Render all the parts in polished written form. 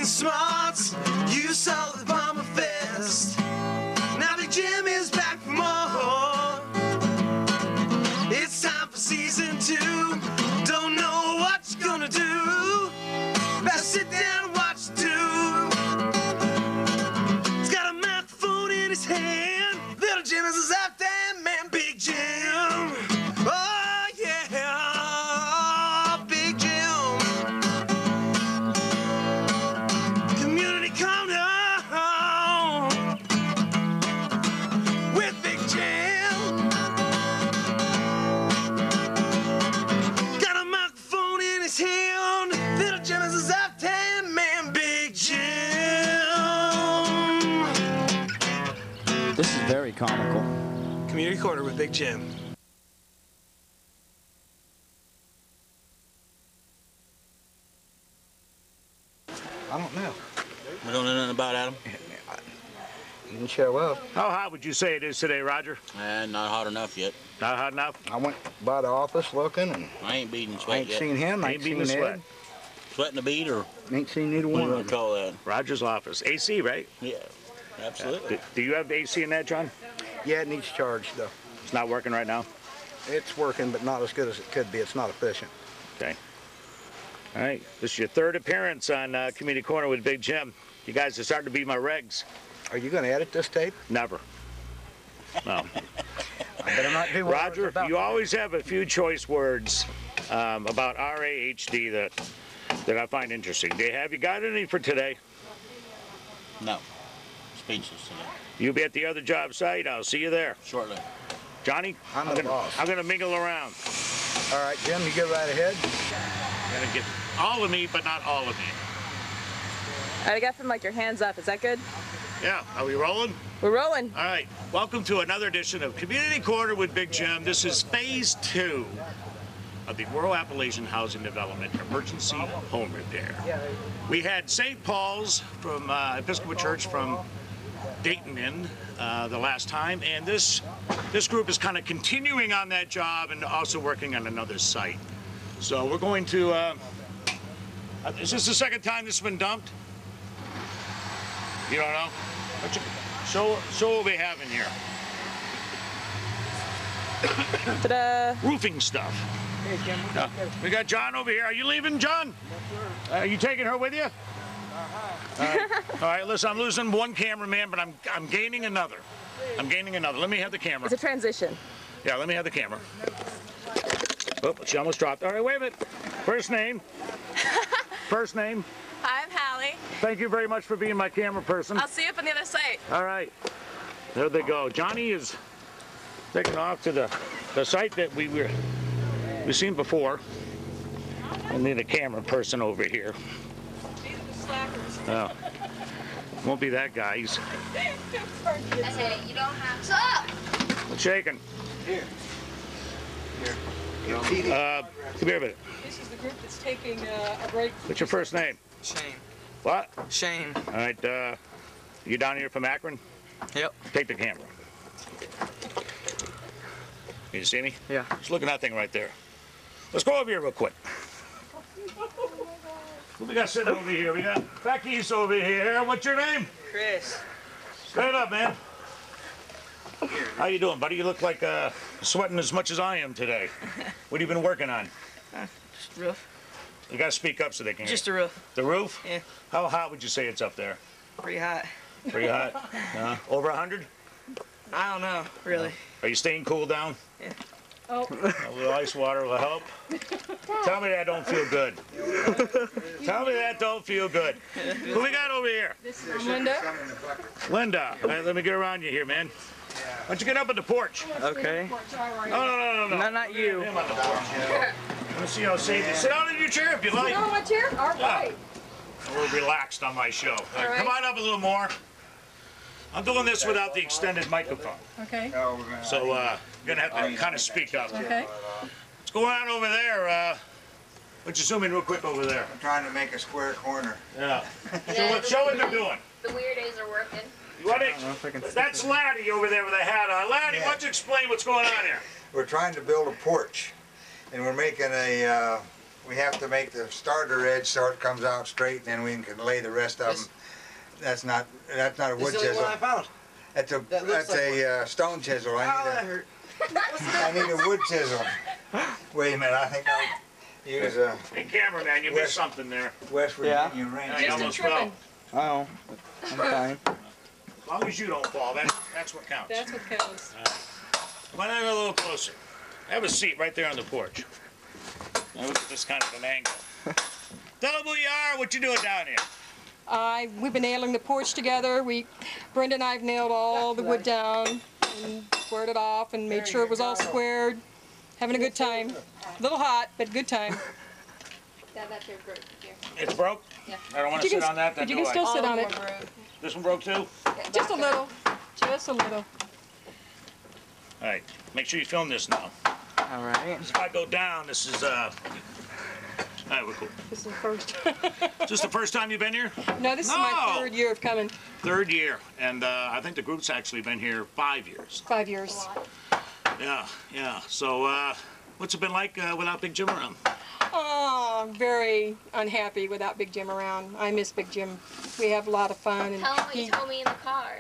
and smarts. You saw the Bomber Fest. Now Big Jim is back for more. It's time for season 2. Don't know what you're gonna do. Better sit down and watch it too. He's got a microphone in his hand. Little Jim is his left-hand man, Big Jim. Oh yeah, Big Jim. Community Corner with Big Jim. Got a microphone in his hand. Little Jim is his left-hand man, Big Jim. This is very comical. Community Corner with Big Jim. I don't know. We don't know nothing about Adam? He didn't show up. How hot would you say it is today, Roger? Not hot enough yet. Not hot enough? I went by the office looking, and I ain't beating I sweat ain't yet. seen him. I Ain't ain't beating seen the sweat. Ed. Sweating the beat or Ain't seen neither what one do of you them. call that? Roger's office. AC, right? Yeah, absolutely. Do you have AC in that, John? Yeah, it needs charged, though. It's not working right now? It's working, but not as good as it could be. It's not efficient. Okay. All right. This is your third appearance on Community Corner with Big Jim. You guys are starting to be my regs. Are you going to edit this tape? Never. No. I better not do what I was Roger, about you to. always have a few choice words about RAHD that I find interesting. Have you got any for today? No. Speechless today. You'll be at the other job site. I'll see you there. Shortly. Johnny, I'm the boss. I'm gonna mingle around. All right, Jim, you go right ahead. I'm gonna get all of me, but not all of me. All right, I got from like your hands up. Is that good? Yeah, are we rolling? We're rolling. All right, welcome to another edition of Community Corner with Big Jim. This is phase 2 of the Rural Appalachian Housing Development Emergency Home Repair. We had St. Paul's from Episcopal Church from Dayton in the last time, and this group is kind of continuing on that job and also working on another site. So we're going to, is this the second time this has been dumped? You don't know? Show what we have in here. Ta-da! Roofing stuff. Hey, Jim, We got John over here. Are you leaving, John? Are you taking her with you? All right, listen, I'm losing one cameraman, but I'm gaining another. I'm gaining another. Let me have the camera. It's a transition. Yeah, let me have the camera. Oh, she almost dropped. All right, wait a minute. First name. First name. Hi, I'm Hallie. Thank you very much for being my camera person. I'll see you up on the other side. All right. There they go. Johnny is taking off to the site that we've seen before. I need a camera person over here. Oh. Won't be that guy. He's Hey, you don't have to. shaking. Come here a minute. This is the group that's taking a break. What's your first name? Shane. What? Shane. All right. You down here from Akron? Yep. Take the camera. Can you see me? Yeah. Just look at that thing right there. Let's go over here real quick. Who we got sitting over here? We got Becky's over here. What's your name? Chris. Straight up, man. How you doing, buddy? You look like sweating as much as I am today. What have you been working on? Just roof. You gotta speak up so they can hear. Just a roof. The roof? Yeah. How hot would you say it's up there? Pretty hot. Pretty hot? Over 100? I don't know, really. Are you staying cool down? Yeah. Oh. A little ice water will help. Tell me that don't feel good. Tell me that don't feel good. Who we got over here? This is Linda. Linda. All right, let me get around you here, man. Why don't you get up at the porch? Okay. No. No, not you. Him on the porch. Let me see how safe you. Sit down in your chair if you like. Oh, my chair? All right. We're relaxed on my show. Come on up a little more. I'm doing this without the extended microphone. Okay. So you're gonna have to kind of speak up. Okay. What's going on over there? Let's just zoom in real quick over there. I'm trying to make a square corner. Yeah. Show what they're doing. The weirdos are working. That's Laddie over there with a hat on. Laddie, why don't you explain what's going on here? We're trying to build a porch, and we're making a we have to make the starter edge so it comes out straight, and then we can lay the rest of them. That's not a wood This is the only chisel. one I found. That's a That looks like stone chisel. Oh, that I hurt. need a wood chisel. Wait a minute, I think I'll use a Hey, cameraman, you missed something there. West Yeah. Virginia Yeah, range. you almost fell. Oh, I'm fine. As long as you don't fall, that's what counts. That's what counts. Come on in a little closer. Have a seat right there on the porch. Now look at this kind of an angle. Tell them who you are, what you doing down here. We've been nailing the porch together. Brenda and I have nailed all the wood down and squared it off and made sure it was all squared. Having a good time. A little hot, but good time. Dad, that's your broke here. It's broke? Yeah. I don't want to sit on that, then But you do can I? still sit on it. This one broke too? Just a little. Just a little. All right, make sure you film this now. All right. If I go down, this is, all right, we're cool. This is the first. Is this the first time you've been here? No, this is my third year of coming. Third year, and I think the group's actually been here 5 years. 5 years. Yeah, yeah. So, what's it been like without Big Jim around? Oh, very unhappy without Big Jim around. I miss Big Jim. We have a lot of fun. And Tell him what you told me in the car.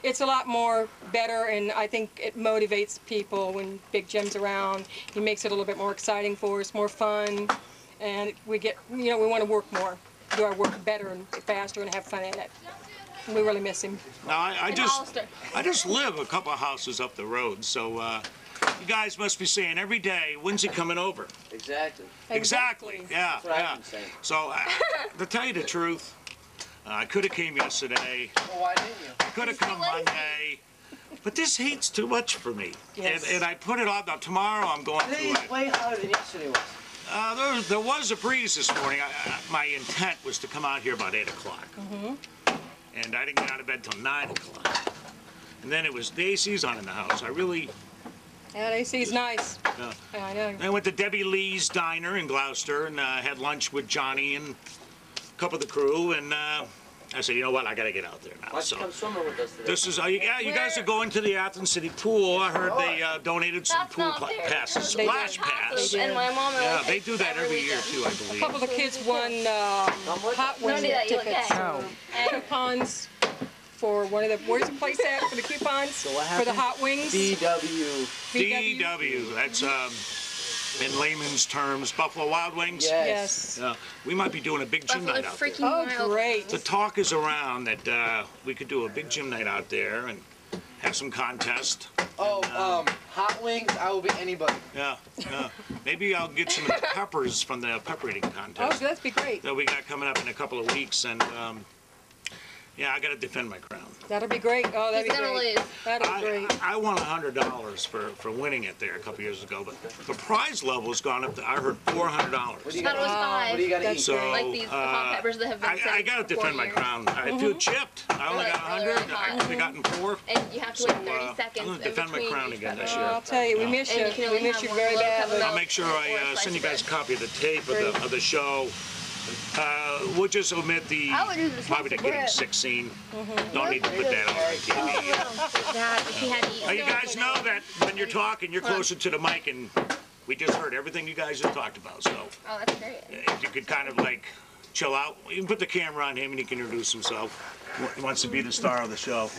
it's a lot more better, and I think it motivates people when Big Jim's around. He makes it a little bit more exciting for us, more fun, and we get, we want to work more, do our work better and faster and have fun at it. We really miss him. Now, I just live a couple of houses up the road, so you guys must be saying every day, when's he coming over? Exactly. Exactly. Yeah, That's what I've yeah. been saying. So, to tell you the truth, I could have came yesterday. Well, why didn't you? I could have come Monday. But this heat's too much for me. Yes. And I put it off. Now, tomorrow I'm going Today to is way hotter than yesterday was. there was a breeze this morning. My intent was to come out here about 8 o'clock. And I didn't get out of bed till 9 o'clock. And then the AC's on in the house. Yeah, the AC's nice. Yeah. I know. I went to Debbie Lee's Diner in Gloucester and had lunch with Johnny and a couple of the crew. And I said, you know what, I got to get out there now. Why don't you come swimming with us today? This is, you guys are going to the Athens City Pool. I heard they donated some That's pool not fair. passes, They did. splash pass. They did. And my mom and Yeah, I they do that every year too, I A believe. couple of the kids won hot wing Don't do that, you look tickets. gay. Coupons for one of the, where's the place at for the coupons? So what For the happened? hot wings? DW. DW, that's in layman's terms, Buffalo Wild Wings. Yes. We might be doing a big gym Buffalo night out there. freaking Oh, Wild. great. The talk is around that we could do a big gym night out there and have some contest. Oh, hot wings. I will be anybody. Yeah, yeah. Maybe I'll get some of the peppers from the pepper eating Oh, contest that'd be great. that we got coming up in a couple of weeks. And yeah, I got to defend my crown. That'd be great. Oh, that'd He's be gonna great. lose. That'd be great. I won $100 for winning it there a couple years ago, but the prize level has gone up to, I heard, $400. What do you Thought it got? was five. What do you got to That's eat? So, Like these hot peppers that have been I sitting got to for defend my 4 years. crown. I feel chipped. I only got Really, 100. really I hot. could have gotten 4. And you have to So, wait 30 I'm seconds gonna in defend my between crown each again this pepper. year. I'll tell you, we miss And you. you can We only miss have you one very little cup of badly. milk. I'll make sure Or I a slice send you of guys a bread. copy of the tape of the show. We'll just omit the I would do the probably the slice of getting bread. sick scene. Don't need to put that on TV. Dad, if he had to eat You guys know that when you're talking, you're closer to the mic, and we just heard everything you guys have talked about. So Oh, that's great. if you could kind of like chill out, you can put the camera on him and he can introduce himself. He wants to be the star of the show.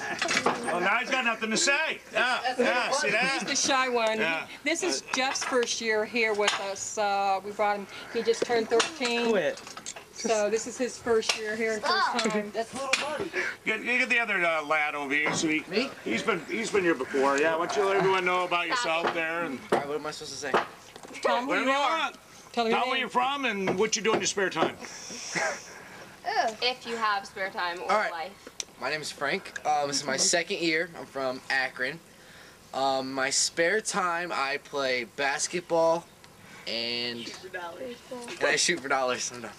Well, now he's got nothing to say. Yeah, yeah, see that? The shy one. Yeah. This is Jeff's first year here with us. We brought him. He just turned 13. Quit. So this is his first year here and first time. That's little buddy. Get the other lad over here. So Me? He's been here before. Yeah, why don't you let everyone know about yourself there and All right, what am I supposed to say? Tell him who whatever you you are. want. Tell him Tell your where name. you're from and what you do in your spare time. If you have spare time or All right. life. My name is Frank. This is my second year. I'm from Akron. My spare time, I play basketball and I shoot for dollars. I'm done.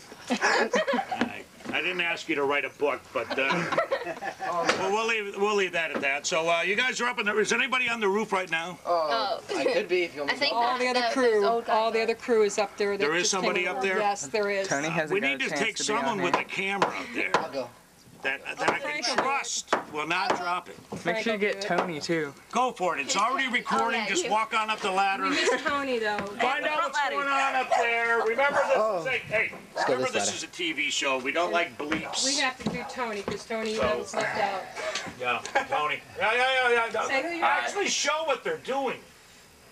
I didn't ask you to write a book, but well, we'll leave that at that. So you guys are up in the. Is anybody on the roof right now? Oh. I could be if you want I me think to. All the other those crew. old guys All the are. other crew is up there. There is Just somebody came up over. there? Yes, there is. Tony hasn't We got need a to chance take to be someone on with there. a camera out there. I'll go. that I can trust will not drop it. Make sure you get Tony too. Go for it. It's already recording. yeah, Just you. walk on up the ladder. We miss Tony though. Find out what's going on up there. Remember this is hey, go remember this this is a TV show. We don't like bleeps. We have to do Tony because Tony was left out. Yeah, Tony. Yeah. Say who you are. Actually show what they're doing.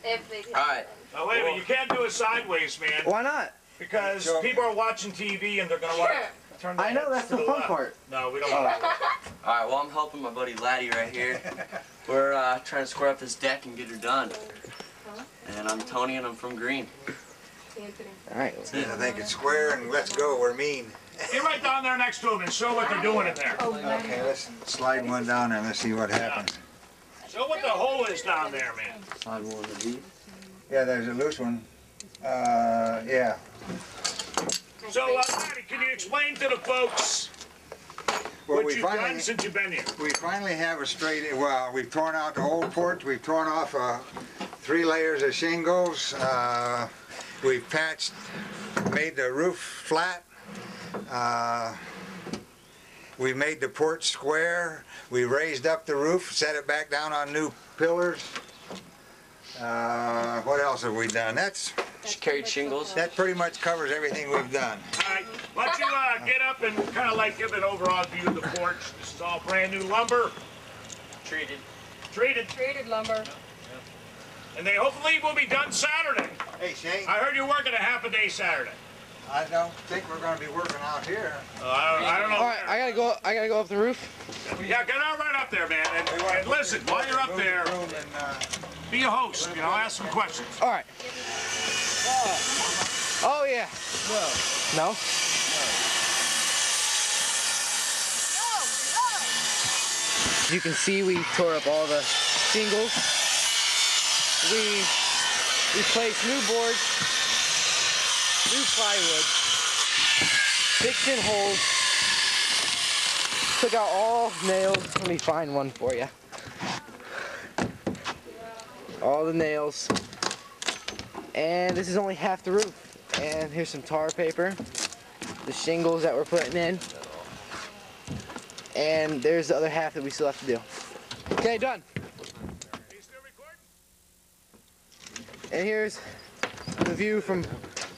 If they All right. Oh, wait a minute. You can't do it sideways, man. Why not? Because people are watching TV and they're going to want to turn their I know, heads that's to the fun left. part. No, we don't want to. Alright, well I'm helping my buddy Laddie right here. We're trying to square up this deck and get her done. And I'm Tony and I'm from Green. All right. I think it's square and let's go. We're mean. Get right down there next to them and show what they're doing in there. Okay, let's slide one down there and let's see what happens. Show what the hole is down there, man. Slide one of these. Yeah, there's a loose one. Yeah. So, Laddie, can you explain to the folks Well, what you've done since you've been here? We finally have a straight, well, we've torn out the old porch, we've torn off 3 layers of shingles, we've patched, made the roof flat, we made the porch square, we raised up the roof, set it back down on new pillars. What else have we done? She carried shingles. That pretty much covers everything we've done. All right, why don't you get up and kind of like give an overall view of the porch. This is all brand new lumber. Treated. Treated lumber. And they hopefully will be done Saturday. Hey, Shane, I heard you're working a half a day Saturday. I don't think we're going to be working out here. I don't know. All right, I gotta go up the roof. Yeah, get on right up there, man. And listen, while you're up there, be a host. You know, ask some questions. All right. Oh yeah. No. You can see we tore up all the shingles. We replaced new boards, new plywood, fixed in holes, took out all nails. Let me find one for you. All the nails. And this is only half the roof. And here's some tar paper, the shingles that we're putting in. And there's the other half that we still have to do. Okay, done. And here's the view from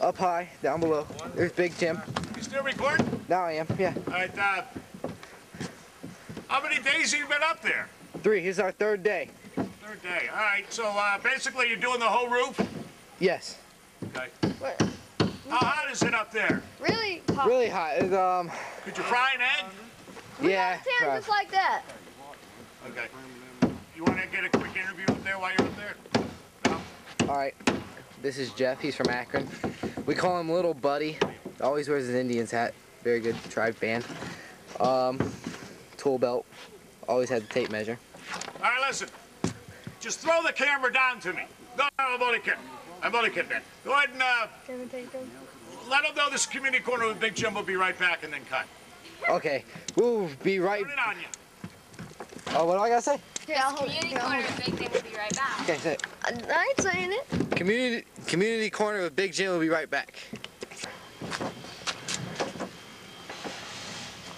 up high, down below. There's Big Jim. You still recording? Now I am, yeah. All right, how many days have you been up there? 3, here's our 3rd day. 3rd day. All right, so basically you're doing the whole roof? Yes. Okay. How hot is it up there? Really hot. Really hot. It's, Could you fry an egg? yeah. Tear just like that. Okay. You want to get a quick interview up there while you're up there? No? All right. This is Jeff. He's from Akron. We call him Little Buddy. Always wears his Indians hat. Very good tribe band. Tool belt. Always had the tape measure. All right, listen. Just throw the camera down to me. No, I'm only kidding. I'm only kidding, man. Go ahead and let them know this community corner with Big Jim will be right back and then cut. Okay. We'll be right. Put it on you. Oh, what do I gotta say? Yeah, community corner with Big Jim will be right back. Okay, say it. I ain't saying it. Community corner with Big Jim will be right back.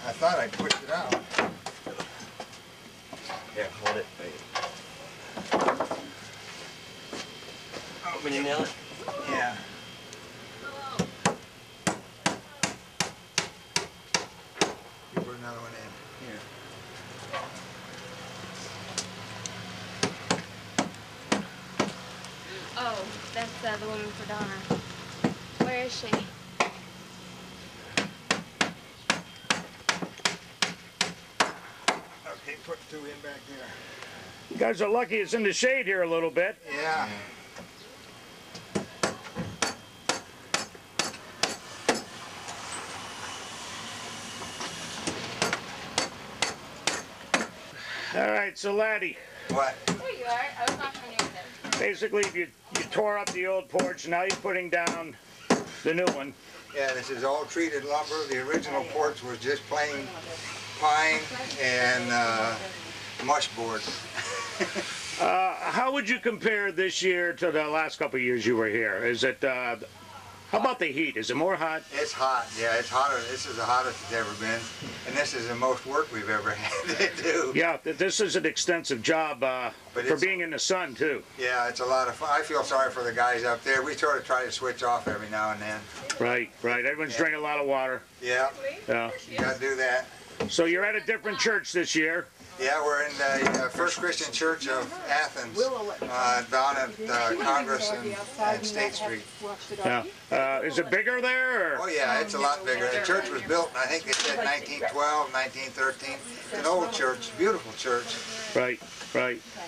I thought I pushed it out. Yeah, hold it. When you nail it? Yeah. You put another one in. Here. Oh, that's the woman for Donna. Where is she? Okay, put 2 in back there. You guys are lucky it's in the shade here a little bit. Yeah. All right, so Laddie, What? There you are. I was not trying to get there. basically you tore up the old porch. Now you're putting down the new one. Yeah, this is all treated lumber. The original porch was just plain pine and mush board. How would you compare this year to the last couple of years you were here? Is it How about the heat? Is it more hot? It's hot, yeah, it's hotter. This is the hottest it's ever been, and this is the most work we've ever had to do. Yeah, this is an extensive job for being in the sun, too. Yeah, it's a lot of fun. I feel sorry for the guys up there. We sort of try to switch off every now and then. Right. Everyone's drinking a lot of water. Yeah. Yeah. You got to do that. So you're at a different church this year. Yeah, we're in the First Christian Church of Athens, down at Congress and State Street. Yeah. Is it bigger there? Or? Oh yeah, it's a lot bigger. The church was built, I think they said 1912, 1913. It's an old church, beautiful church. Right.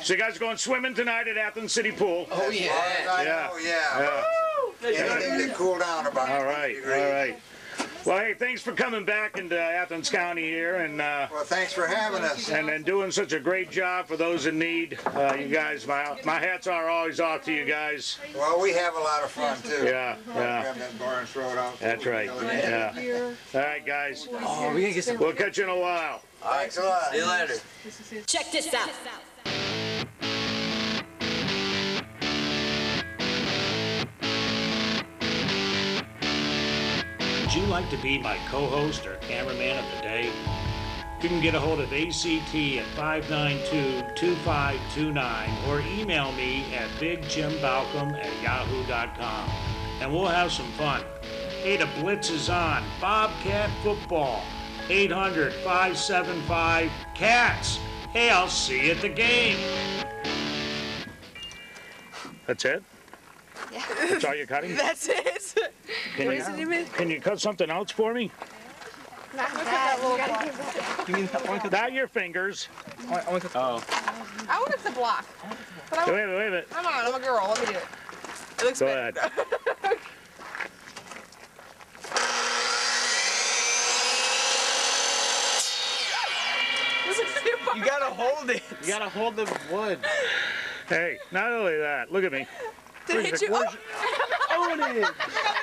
So you guys are going swimming tonight at Athens City Pool? Oh yeah. Oh yeah. Anything to cool down about. All right. Well, hey, thanks for coming back into Athens County here, and well, thanks for having us. And doing such a great job for those in need. You guys, my hats are always off to you guys. Well, we have a lot of fun too. Yeah. Grab that bar and throw it out. That's right. Yeah. All right, guys. Oh, we gotta get some. We'll catch you in a while. Thanks a lot. See you later. Check this out. Would you like to be my co-host or cameraman of the day? You can get a hold of ACT at 592-2529 or email me at bigjimbalcom@yahoo.com, and we'll have some fun. Hey, the Blitz is on. Bobcat football. 800-575-CATS. Hey, I'll see you at the game. That's it? Yeah. That's all you're cutting? That's it. Can you cut something else for me? Not that little block. Not your fingers. I want it to block. But Wait a minute. Come on, I'm a girl. Let me do it. It looks Go good. ahead. You gotta hold it. You gotta hold the wood. Hey, not only that, look at me. Did it hit you?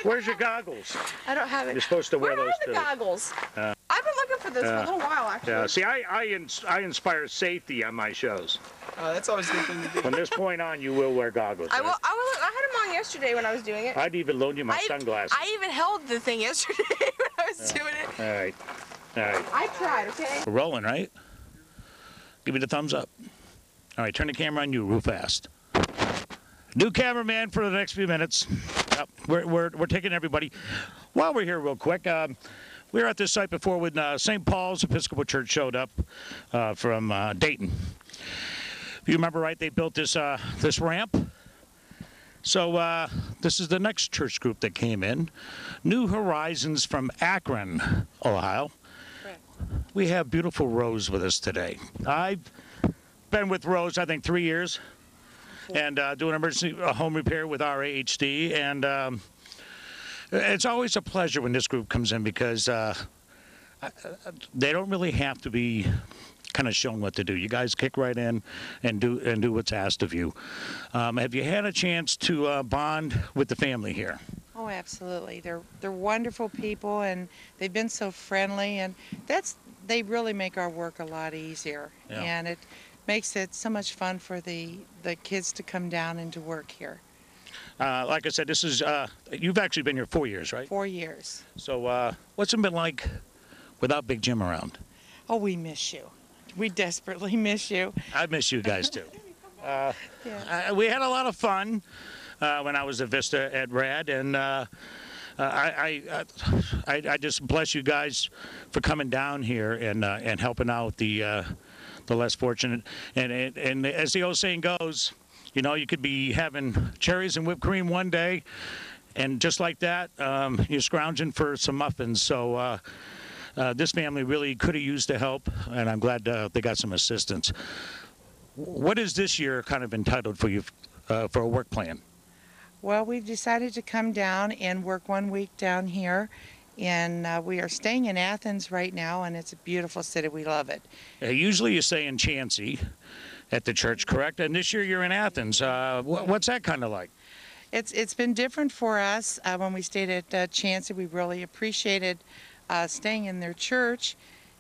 Where's your goggles? I don't have it. You're supposed to wear Where those are the too. goggles? I've been looking for this for a little while, actually. Yeah, see, I inspire safety on my shows. That's always a good thing to do. From this point on, you will wear goggles. I had them on yesterday when I was doing it. I'd even loan you my sunglasses. I even held the thing yesterday when I was doing it. All right. I tried, okay? We're rolling, right? Give me the thumbs up. All right, turn the camera on you real fast. New cameraman for the next few minutes. Yep, we're taking everybody. While we're here real quick, we were at this site before when St. Paul's Episcopal Church showed up from Dayton. If you remember right, they built this ramp. So this is the next church group that came in. New Horizons from Akron, Ohio. Correct. We have beautiful Rose with us today. I've been with Rose, I think, 3 years. And doing emergency home repair with RAHD. And it's always a pleasure when this group comes in because they don't really have to be kind of shown what to do. You guys kick right in and do what's asked of you. Have you had a chance to bond with the family here? Oh, absolutely. They're wonderful people, and they've been so friendly, and they really make our work a lot easier. Yeah. And it makes it so much fun for the kids to come down and to work here. Like I said, this is you've actually been here 4 years, right? 4 years. So what's it been like without Big Jim around? Oh, we miss you. We desperately miss you. I miss you guys too. We had a lot of fun when I was at Vista at RAD, and I just bless you guys for coming down here and helping out the less fortunate. And as the old saying goes, you know, you could be having cherries and whipped cream one day, and just like that, you're scrounging for some muffins. So this family really could have used the help, and I'm glad they got some assistance. What is this year kind of entitled for you for a work plan? Well, we've decided to come down and work 1 week down here. And we are staying in Athens right now, and it's a beautiful city. We love it. Usually you stay in Chansey at the church, correct? And this year you're in Athens. What's that kind of like? It's been different for us. When we stayed at Chansey, we really appreciated staying in their church.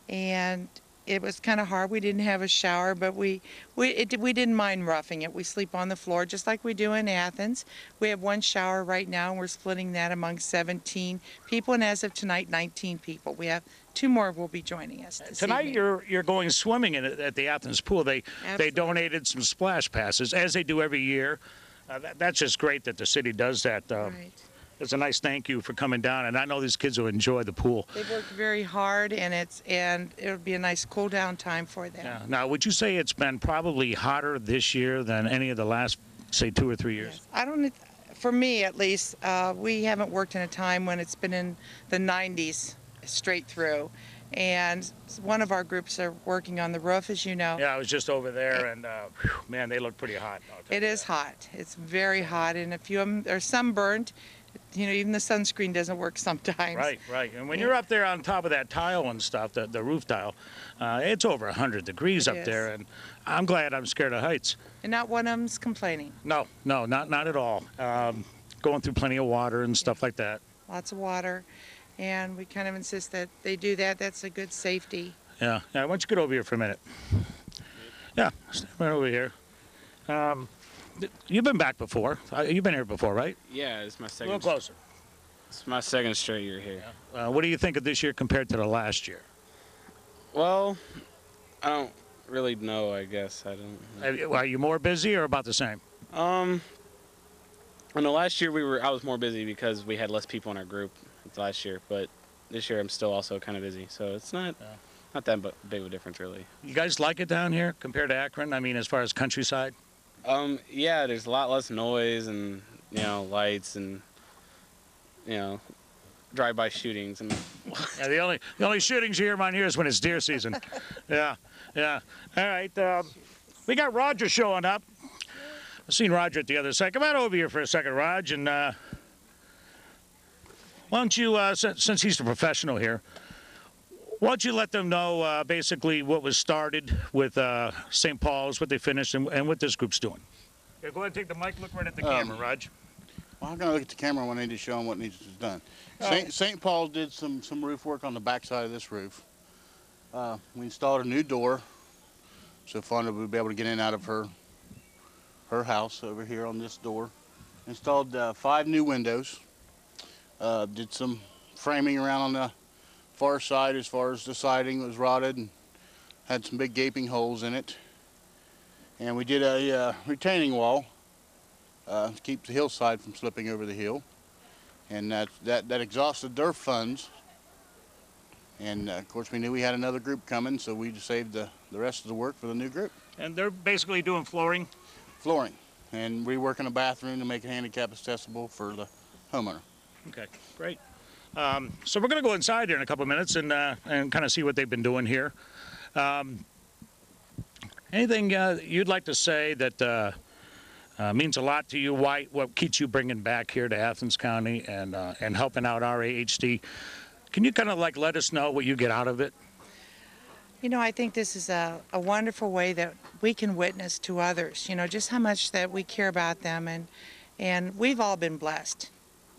And it was kind of hard. We didn't have a shower, but we didn't mind roughing it. We sleep on the floor just like we do in Athens. We have one shower right now, and we're splitting that among 17 people, and as of tonight, 19 people. We have 2 more will be joining us this Tonight evening. you're going swimming at the Athens pool. They donated some splash passes, as they do every year. That's just great that the city does that. Right. It's a nice thank you for coming down, and I know these kids will enjoy the pool. They've worked very hard, and it'll be a nice cool down time for them. Yeah. Now, would you say it's been probably hotter this year than any of the last, say, 2 or 3 years? Yes. For me at least, we haven't worked in a time when it's been in the 90s straight through. And one of our groups are working on the roof, as you know. Yeah, I was just over there, and man, they look pretty hot. It is hot. It's very hot, and a few of them are sunburned. You know, even the sunscreen doesn't work sometimes. Right, right. And when you're up there on top of that tile and stuff, the roof tile, it's over 100 degrees up there, and I'm glad I'm scared of heights. And not one of them's complaining. No, not at all. Going through plenty of water and stuff like that. Lots of water, and we kind of insist that they do that. That's a good safety. Yeah. Why don't you get over here for a minute? Yeah, stand right over here. You've been back before. You've been here before, right? Yeah, it's my second. A little closer. It's my second straight year here. What do you think of this year compared to the last year? Well, I don't really know. I guess I don't. Are you more busy or about the same? I know last year I was more busy because we had less people in our group last year, but this year I'm still also kind of busy, so it's not that big of a difference really. You guys like it down here compared to Akron? I mean, as far as countryside? Yeah, there's a lot less noise and lights and drive-by shootings and. Yeah, the only shootings you hear around here is when it's deer season. Yeah. All right, we got Roger showing up. I've seen Roger at the other side. Come on over here for a second, Raj, and why don't you, since he's the professional here, why don't you let them know basically what was started with St. Paul's, what they finished, and what this group's doing. Yeah, go ahead and take the mic. Look right at the camera, Raj. Well, I'm going to look at the camera when I need to show them what needs to be done. St. Paul did some roof work on the backside of this roof. We installed a new door so Fonda would be able to get in and out of her house over here on this door. Installed 5 new windows. Did some framing around on the far side as far as the siding was rotted and had some big gaping holes in it. And we did a retaining wall to keep the hillside from slipping over the hill. And that exhausted their funds. And of course we knew we had another group coming, so we just saved the rest of the work for the new group. And they're basically doing flooring? Flooring. And reworking a bathroom to make it handicap accessible for the homeowner. Okay, great. So we're going to go inside here in a couple of minutes and kind of see what they've been doing here. Anything you'd like to say that means a lot to you? What keeps you bringing back here to Athens County and helping out RAHD? Can you kind of let us know what you get out of it? You know, I think this is a wonderful way that we can witness to others, just how much that we care about them. And we've all been blessed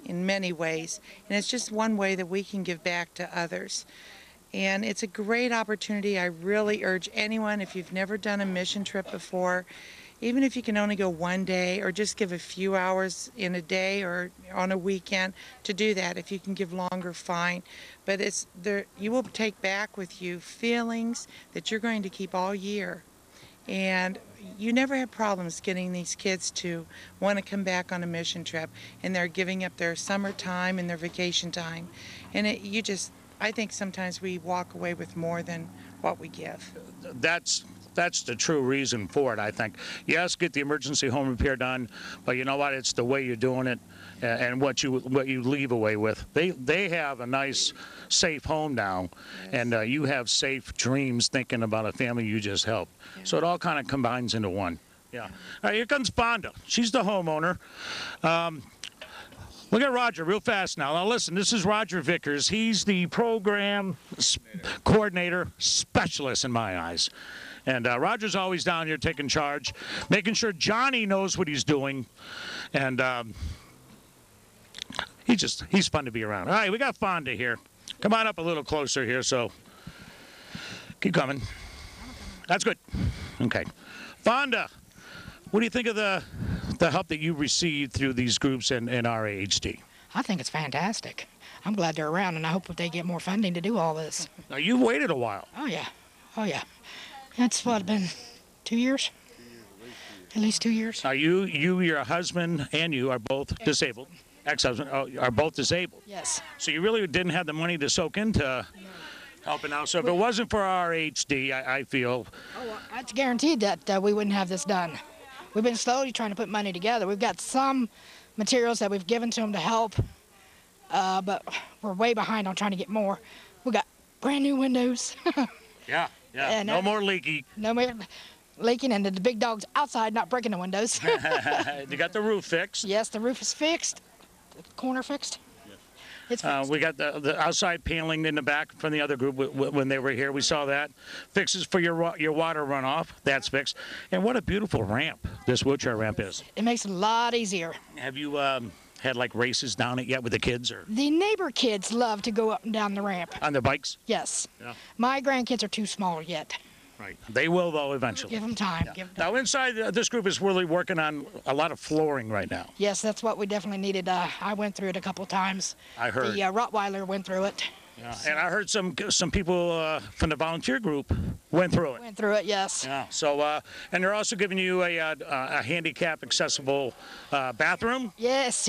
in many ways. And it's just one way that we can give back to others. And it's a great opportunity. I really urge anyone, if you've never done a mission trip before, even if you can only go one day or just give a few hours in a day or on a weekend, to do that. If you can give longer, fine. But you will take back with you feelings that you're going to keep all year. And you never have problems getting these kids to want to come back on a mission trip, and they're giving up their summer time and their vacation time. And I think sometimes we walk away with more than what we give. That's the true reason for it, I think. Yes, get the emergency home repair done, but you know what? It's the way you're doing it and what you leave away with. They have a nice, safe home now, yes. And you have safe dreams thinking about a family you just helped. Yeah. So it all kind of combines into one. Yeah. All right, here comes Fonda. She's the homeowner. Look at Roger real fast now. Now listen, this is Roger Vickers. He's the program coordinator specialist in my eyes. And Roger's always down here taking charge, making sure Johnny knows what he's doing. And he's fun to be around. All right, we got Fonda here. Come on up a little closer here. So Keep coming. That's good. Okay. Fonda, what do you think of the help that you received through these groups and RAHD? I think it's fantastic. I'm glad they're around, and I hope that they get more funding to do all this. Now, you've waited a while. Oh, yeah. Oh, yeah. It's, what, been 2 years? At least 2 years. Now, your husband, and you are both disabled. Ex-husband are both disabled. Yes. So you really didn't have the money to soak into helping out. So if it wasn't for RAHD, I feel... Oh, well, it's guaranteed that we wouldn't have this done. We've been slowly trying to put money together. We've got some materials that we've given to them to help, but we're way behind on trying to get more. We got brand new windows. Yeah. No more leaky. No more leaking, and the big dog's outside not breaking the windows. You got the roof fixed. Yes, the roof is fixed. The corner fixed. It's fixed. We got the outside paneling in the back from the other group when they were here. We saw that. Fixes for your water runoff. That's fixed. And what a beautiful ramp this wheelchair ramp is. It makes it a lot easier. Have you had like races down it yet with the kids? Or The neighbor kids love to go up and down the ramp. on their bikes? Yes. Yeah. My grandkids are too small yet. Right. They will, though, eventually. Give them time. Yeah. Give them time. Now, inside, this group is really working on a lot of flooring right now. Yes, that's what we definitely needed. I went through it a couple of times. I heard. The Rottweiler went through it. Yeah. And I heard some people from the volunteer group went through it. Went through it, yes. Yeah. So, and they're also giving you a handicap accessible bathroom. Yes.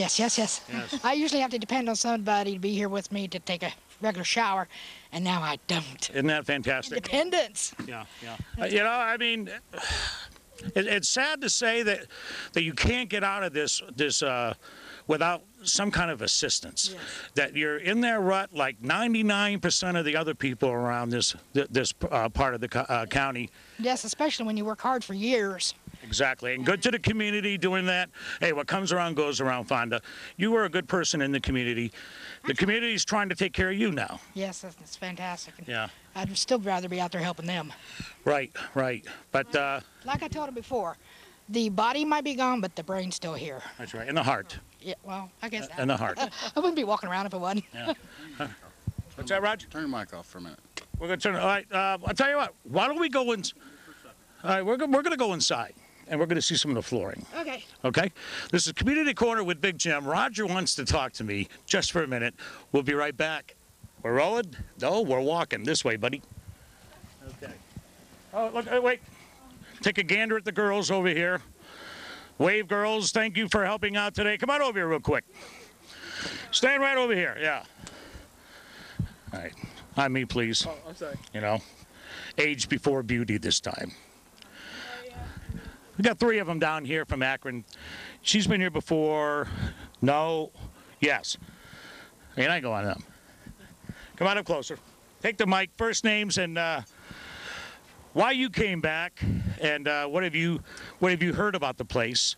I usually have to depend on somebody to be here with me to take a regular shower, and now I don't. Isn't that fantastic? Independence. Yeah. I mean, it's sad to say that you can't get out of this without some kind of assistance. Yes. That you're in that rut like 99% of the other people around this part of the county. Yes, especially when you work hard for years. Exactly, and good to the community doing that. Hey, what comes around goes around, Fonda. You were a good person in the community. The community's trying to take care of you now. Yes, that's fantastic. Yeah. I'd still rather be out there helping them. Right. But like I told them before, the body might be gone, but the brain's still here. That's right, and the heart. Yeah, well, I guess that. And the heart. I wouldn't be walking around if it wasn't. Yeah. What's that, Roger? Turn your mic off for a minute. We're going to turn it. All right, I'll tell you what. Why don't we go in? All right, we're going to go inside, and we're going to see some of the flooring. Okay. Okay? This is Community Corner with Big Jim. Roger wants to talk to me just for a minute. We'll be right back. We're rolling? No, we're walking. This way, buddy. Okay. Oh, look, wait. Take a gander at the girls over here. Wave, girls. Thank you for helping out today. Come on over here real quick. Stand right over here. Yeah. All right. On me, please. Oh, I'm sorry. You know, age before beauty this time. We got 3 of them down here from Akron. She's been here before. No. Yes. And I go on them. Come on up closer. Take the mic. First names and why you came back, and what have you heard about the place,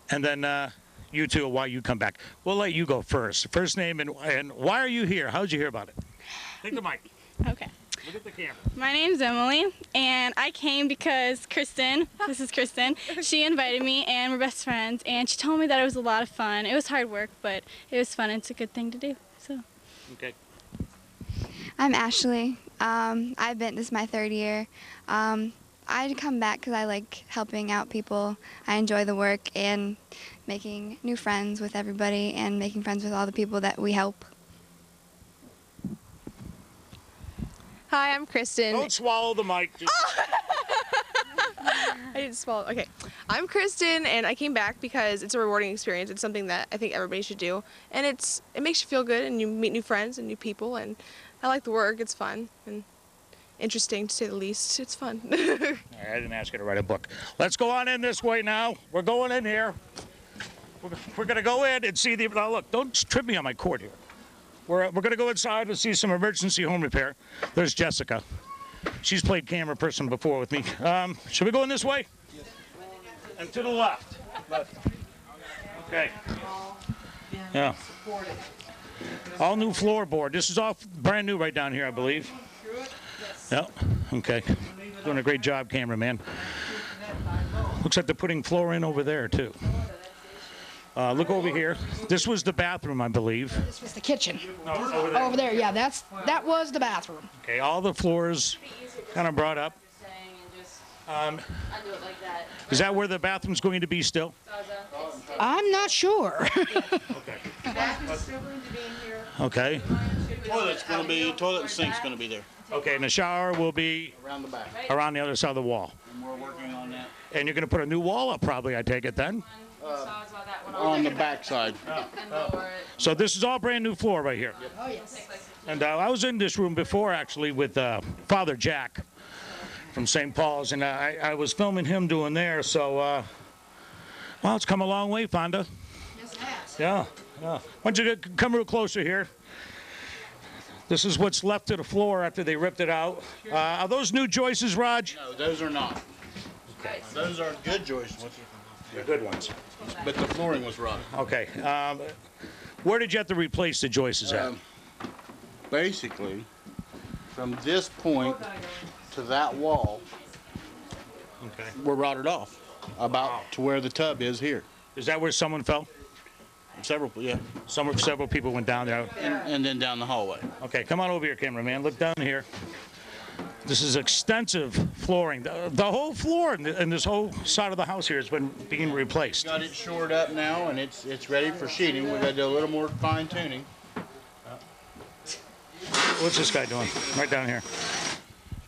and then you two, why you come back. We'll let you go first. First name and why are you here? How did you hear about it? Take the mic. Okay. Look at the camera. My name's Emily, and I came because Kristen, this is Kristen, she invited me, and we're best friends, and she told me that it was a lot of fun. It was hard work, but it was fun, and it's a good thing to do, so. Okay. I'm Ashley. This is my 3rd year. I'd come back because I like helping out people. I enjoy the work and making new friends with everybody and making friends with all the people that we help. Hi, I'm Kristen. Don't swallow the mic. I didn't swallow. Okay. I'm Kristen, and I came back because it's a rewarding experience. It's something that I think everybody should do. And it makes you feel good, and you meet new friends and new people, and I like the work. It's fun and interesting, to say the least. It's fun. I didn't ask you to write a book. Let's go on in this way now. We're going in here. We're going to go in and see the... Now, look, don't trip me on my cord here. We're going to go inside and see some emergency home repair. There's Jessica. She's played camera person before with me. Should we go in this way? Yes. And to the left. Okay. Yeah. All new floorboard. This is all brand new right down here, I believe. Yep. Okay. Doing a great job, cameraman. Looks like they're putting floor in over there, too. Look over here. This was the bathroom, I believe. This was the kitchen. over there. Over there, yeah, that was the bathroom. Okay, all the floors kind of brought up. Is that where the bathroom's going to be still? I'm not sure. Okay. Toilet and sink's going to be there. Okay, and the shower will be around the back, around the other side of the wall. And we're working on that. And you're going to put a new wall up, probably, I take it then? On the back side. So this is all brand new floor right here. Oh, yes. And I was in this room before, actually, with Father Jack from St. Paul's, and I was filming him doing there. So, well, it's come a long way, Fonda. Yes, it has. Yeah, yeah. Why don't you come real closer here? This is what's left of the floor after they ripped it out. Are those new joists, Raj? No, those are not. Okay. Those are good joists. They're good ones. But the flooring was rotten. Okay. Where did you have to replace the joists at? Basically, from this point to that wall, were rotted off. About to where the tub is here. Is that where someone fell? Several, yeah. Several people went down there. And then down the hallway. Okay, come on over here, cameraman. Look down here. This is extensive flooring. The whole floor in this whole side of the house here has been being replaced. Got it shored up now, and it's ready for sheeting. We got to do a little more fine tuning. What's this guy doing? Right down here.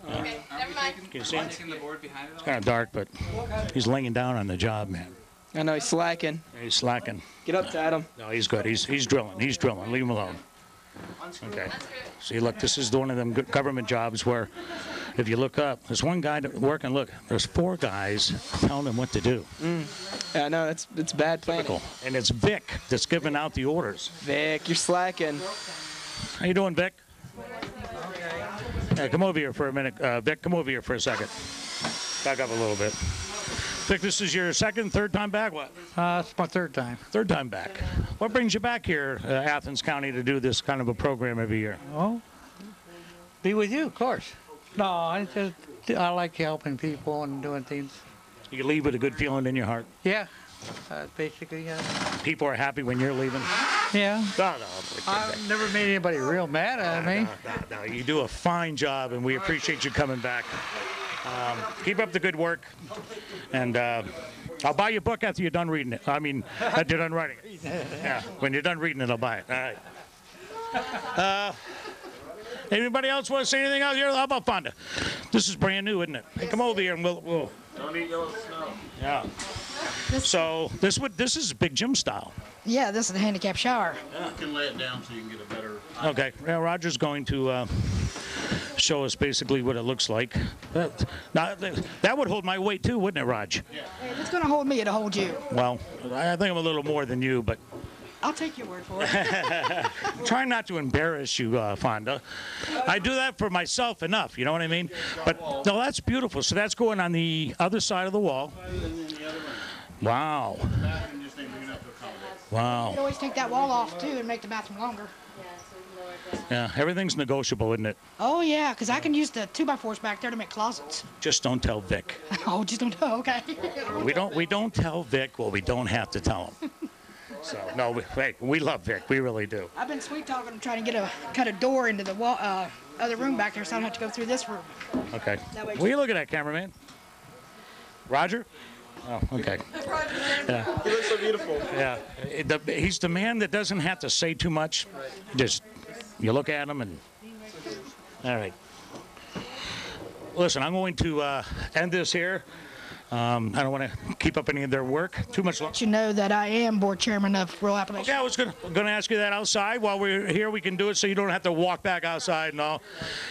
Okay, never mind. Can you see him? The board behind it It's kind of dark, but he's laying down on the job, man. I know, he's slacking. He's slacking. Get up, Tatum. No, he's good. He's drilling. He's drilling. Leave him alone. Okay. See, look, this is one of them good government jobs where if you look up, there's one guy working. Look, there's 4 guys telling him what to do. Yeah, I know, it's bad planning. And it's Vic that's giving out the orders. Vic, you're slacking. How you doing, Vic? Hey, come over here for a minute. Vic, come over here for a second. Back up a little bit. Vic, this is your second, third time back? What? It's my third time. Third time back. What brings you back here, Athens County, to do this kind of a program every year? Oh, be with you, of course. No, I like helping people and doing things. You leave with a good feeling in your heart? Yeah, basically, yeah. People are happy when you're leaving? Yeah. No, I've never made anybody real mad at me. No, you do a fine job, and we appreciate you coming back. Keep up the good work, and I'll buy you a book after you're done reading it. I mean, after you're done writing it. Yeah, when you're done reading it, I'll buy it. All right. Anybody else want to say anything out here? How about Fonda? This is brand new, isn't it? Hey, come over here and we'll. Don't eat yellow snow. Yeah. So this is Big Jim style. Yeah, this is the handicap shower. You can lay it down so you can get a better. Okay. Now Roger's going to show us basically what it looks like. Now that would hold my weight too, wouldn't it, Raj? Yeah. Hey, if it's going to hold me, it'll hold you. Well, I think I'm a little more than you, but. I'll take your word for it. Try not to embarrass you, Fonda. I do that for myself enough, you know what I mean? But no, that's beautiful. So that's going on the other side of the wall. Wow. Wow. You can always take that wall off too and make the bathroom longer. Yeah, everything's negotiable, isn't it? Oh yeah, because I can use the 2x4s back there to make closets. Just don't tell Vic. Oh, just don't. Okay. We don't tell Vic what we don't have to tell him. So no, we love Vic. We really do. I've been sweet talking him, trying to get a door into the wall, other room back there, so I don't have to go through this room. Okay. Will you look at that, cameraman? Roger? Oh, okay. Yeah. He looks so beautiful. Yeah. He's the man that doesn't have to say too much. Just you look at him and. All right. Listen, I'm going to end this here. I don't want to keep up any of their work too much longer. You know that I am board chairman of Rural Appalachian. Yeah, I was going to ask you that outside. While we're here, we can do it so you don't have to walk back outside and all.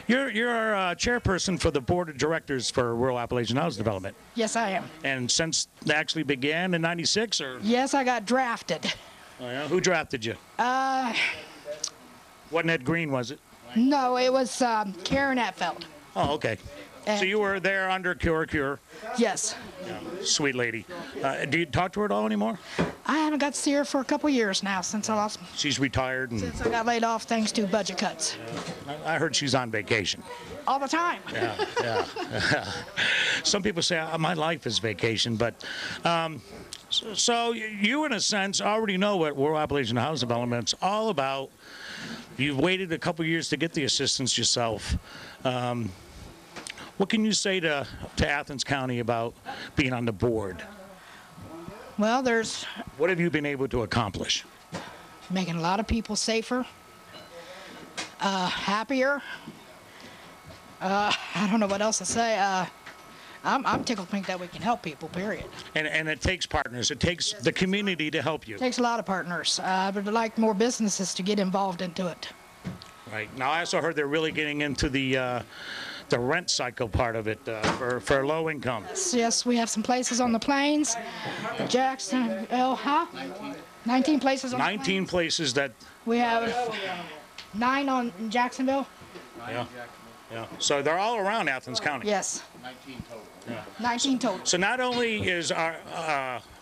You're chairperson for the board of directors for Rural Appalachian Housing Development. Yes, I am. And since it actually began in '96, or? Yes, I got drafted. Oh, yeah? Who drafted you? Wasn't Ed Green, was it? No, it was Karen Atfeld. Oh, okay. So you were there under Cure. Yes. Yeah, sweet lady. Do you talk to her at all anymore? I haven't got to see her for a couple years now since I lost. She's retired. And since I got laid off thanks to budget cuts. I heard she's on vacation. All the time. Yeah. Some people say my life is vacation, but So you, in a sense, already know what Rural Appalachian Housing Development is all about. You've waited a couple years to get the assistance yourself. What can you say to Athens County about being on the board? Well, there's What have you been able to accomplish? making a lot of people safer, happier. I don't know what else to say. I'm tickled pink that we can help people, period. And it takes partners. It takes the community to help you. It takes a lot of partners. But I'd like more businesses to get involved into it. Right. Now, I also heard they're really getting into the rent cycle part of it for low income. Yes, we have some places on the plains. Jacksonville, 19 places on the 19 places that. We have 9 on Jacksonville. Yeah. Yeah. So they're all around Athens County. Yes. 19 total. Yeah. 19 total. So not only is our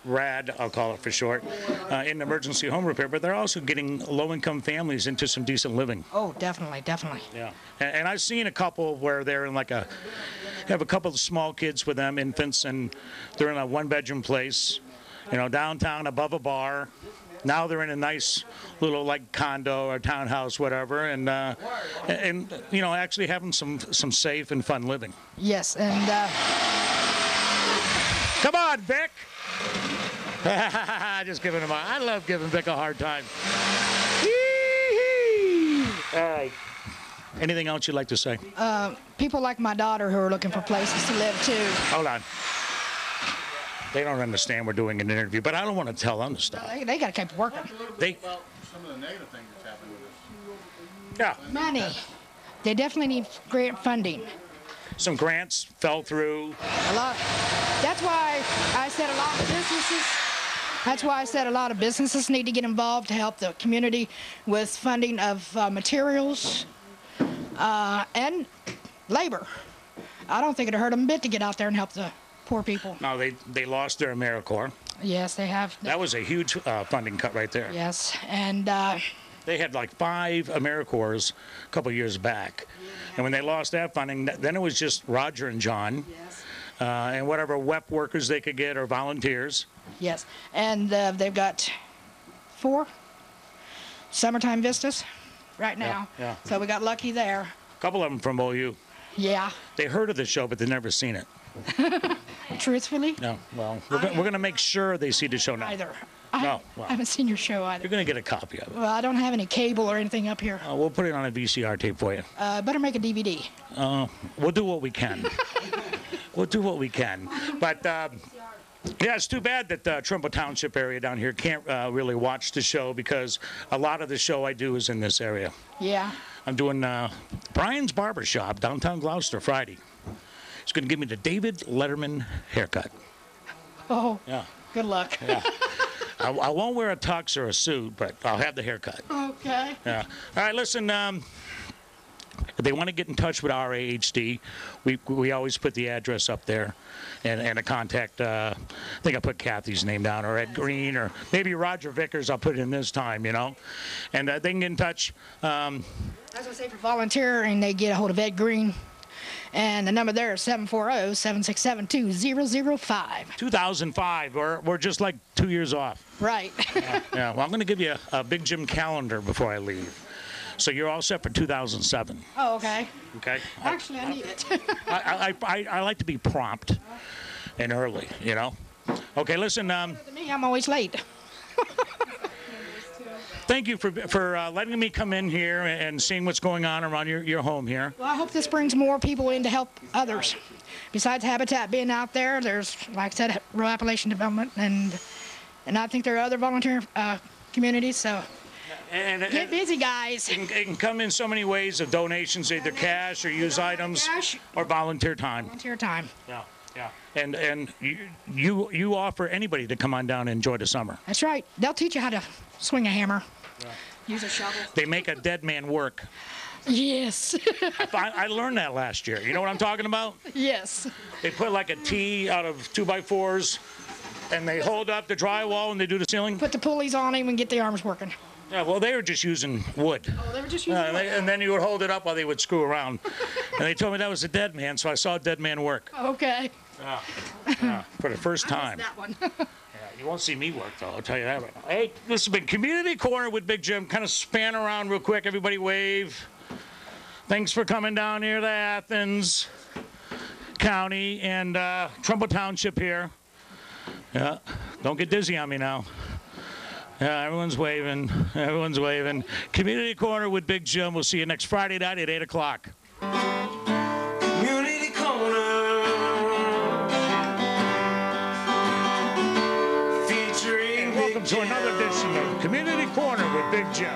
RAD, I'll call it for short, in emergency home repair, but they're also getting low-income families into some decent living. Oh, definitely, definitely. Yeah. And I've seen a couple where they're in have a couple of small kids with them, infants, and they're in a one-bedroom place, downtown above a bar. Now they're in a nice little condo or townhouse, whatever, and actually having some safe and fun living. Yes, and come on, Vic. Just giving him I love giving Vic a hard time. All right. Anything else you'd like to say? people like my daughter who are looking for places to live too. Hold on. They don't understand we're doing an interview, but I don't want to tell them to stop. They got to keep working. Some of the negative things that's happened with us. Yeah. Money. They definitely need grant funding. Some grants fell through. A lot. That's why I said a lot of businesses. That's why I said a lot of businesses need to get involved to help the community with funding of materials and labor. I don't think it'd hurt them a bit to get out there and help the poor people. No, they lost their AmeriCorps. Yes, they have. That was a huge funding cut right there. Yes, and they had like 5 AmeriCorps a couple years back. And when they lost that funding, then it was just Roger and John and whatever WEP workers they could get or volunteers. yes, and they've got 4 summertime vistas right now. Yeah. So we got lucky there. A couple of them from OU. Yeah. They heard of the show, but they've never seen it. Truthfully? No. Well, we're going to make sure they see the show now. Either. No. I Well, haven't seen your show either. you're going to get a copy of it. Well, I don't have any cable or anything up here. We'll put it on a VCR tape for you. Better make a DVD. We'll do what we can. We'll do what we can. But, yeah, it's too bad that Trumbull Township area down here can't really watch the show because a lot of the show I do is in this area. Yeah. I'm doing Brian's Barbershop, downtown Gloucester, Friday. He's going to give me the David Letterman haircut. Oh. Yeah. Good luck. Yeah. I won't wear a tux or a suit, but I'll have the haircut. Okay. Yeah. All right, listen, if they want to get in touch with RAHD, we always put the address up there and a contact. I think I put Kathy's name down, or Ed Green, or maybe Roger Vickers. I'll put it in this time, And they can get in touch. As I say, for volunteering, they get a hold of Ed Green. And the number there is 740-767-2005. 2005. We're just like 2 years off. Right. Yeah. Well, I'm going to give you a Big Jim calendar before I leave. So you're all set for 2007. Oh, okay. Okay. Actually, I need it. I like to be prompt and early, Okay, listen. To me, I'm always late. Thank you for letting me come in here and seeing what's going on around your home here. Well, I hope this brings more people in to help others. Besides Habitat being out there, there's, like I said, Rural Appalachian Development, and I think there are other volunteer communities, so get busy, guys. It can come in so many ways of donations, either cash or use items or volunteer time. Volunteer time. Yeah. Yeah. And you offer anybody to come on down and enjoy the summer. That's right. They'll teach you how to swing a hammer, use a shovel. They make a dead man work. Yes. I learned that last year. You know what I'm talking about? Yes. They put like a T out of 2x4s, and they hold up the drywall and they do the ceiling. Put the pulleys on him and get the arms working. Yeah, well, they were just using wood. Oh, they were just using wood. And then you would hold it up while they would screw around. And they told me that was a dead man, so I saw a dead man work. Okay. Yeah, for the first time. That one. You won't see me work, though, I'll tell you that right now. Hey, this has been Community Corner with Big Jim. Kind of span around real quick. Everybody wave. Thanks for coming down here to Athens County and Trumbull Township here. Yeah, don't get dizzy on me now. Yeah, everyone's waving. Everyone's waving. Community Corner with Big Jim. We'll see you next Friday night at 8 o'clock. Community Corner, featuring Welcome to another edition of Community Corner with Big Jim.